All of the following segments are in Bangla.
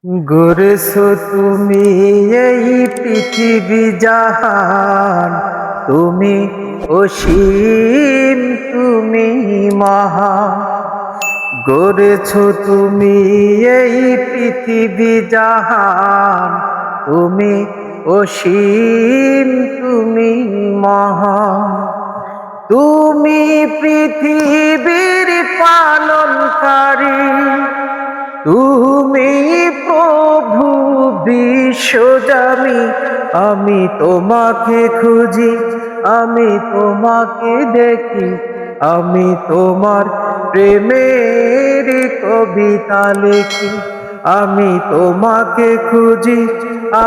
গড়েছো তুমি এই পৃথিবী জাহান, তুমি অসীম, তুমি মহান। গড়েছো তুমি এই পৃথিবী জাহান, তুমি অসীম, তুমি মহান। তুমি পৃথিবীর পালনকারী, তুমি প্রভু বিশ্বজামি। আমি তোমাকে খুঁজি, আমি তোমাকে দেখি, আমি তোমার প্রেমের কবিতা লিখি। আমি তোমাকে খুঁজি,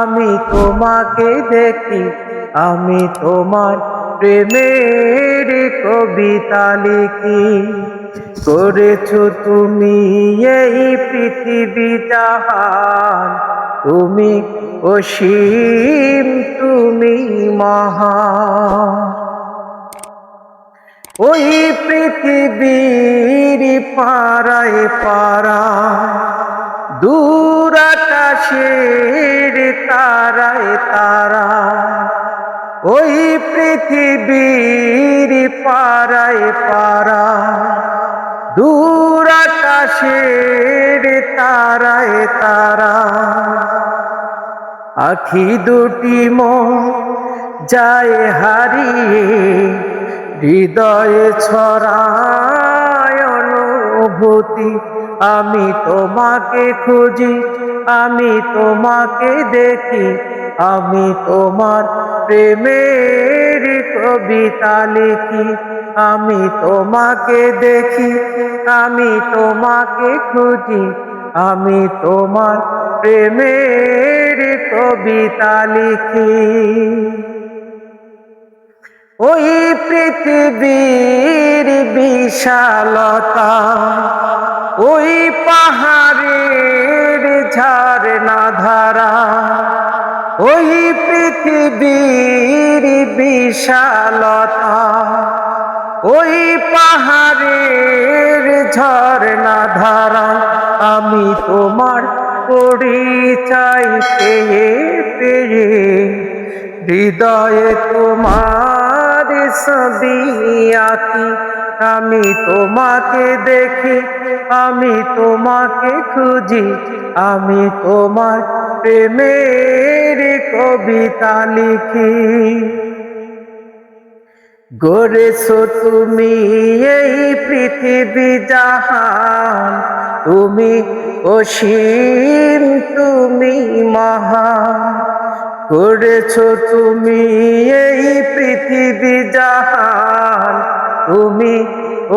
আমি তোমাকে দেখি, আমি তোমার প্রেমের কবিতা লিখি। করেছো তুমি এই পৃথিবী জাহান, তুমি অসীম, তুমি মহান। ওই পৃথিবীর পারায় পারায়, দূর আকাশের তারায় তারায়, ওই পৃথিবীর পারায় পারায়, দূর আকাশের তারায় তারায়, আখি দুটি মন যায় হারিয়ে, হৃদয়ে ছড়ায় অনুভূতি। আমি তোমাকে খুঁজি, আমি তোমাকে দেখি, আমি তোমার প্রেমের কবিতা লিখি। আমি তোমাকে দেখি, আমি তোমাকে খুঁজি, আমি তোমার প্রেমের কবিতা লিখি। ওই পৃথিবীর বিশালতা, ওই পাহাড়ের ঝর্ণা ধারা, ওই পৃথিবীর বিশালতা, ওই পাহাড়ের ঝর্ণা ধারা, আমি তোমার পরিচয় পেয়ে পেয়ে, হৃদয়ে তোমার ছবি আঁকি। আমি তোমাকে দেখি, আমি তোমাকে খুঁজি, আমি তোমার প্রেমের কবিতা লিখি। গড়েছো তুমি এই পৃথিবী জাহান, তুমি অসীম, তুমি মহান। গড়েছো তুমি এই পৃথিবী জাহান, তুমি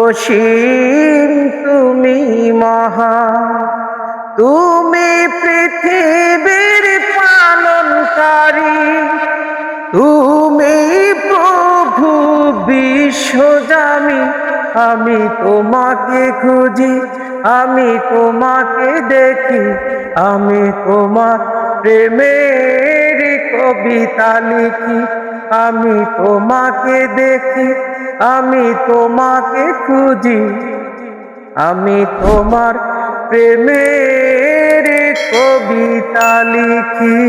অসীম, তুমি মহান। তুমি পৃথিবীর পালনকারী, তুমি প্রভু বিশ্বজামি। আমি তোমাকে খুঁজি, আমি তোমাকে দেখি, আমি তোমার প্রেমের কবিতা লিখি। আমি তোমাকে দেখি, আমি তোমাকে খুঁজি, আমি তোমার প্রেমের কবিতা লিখি।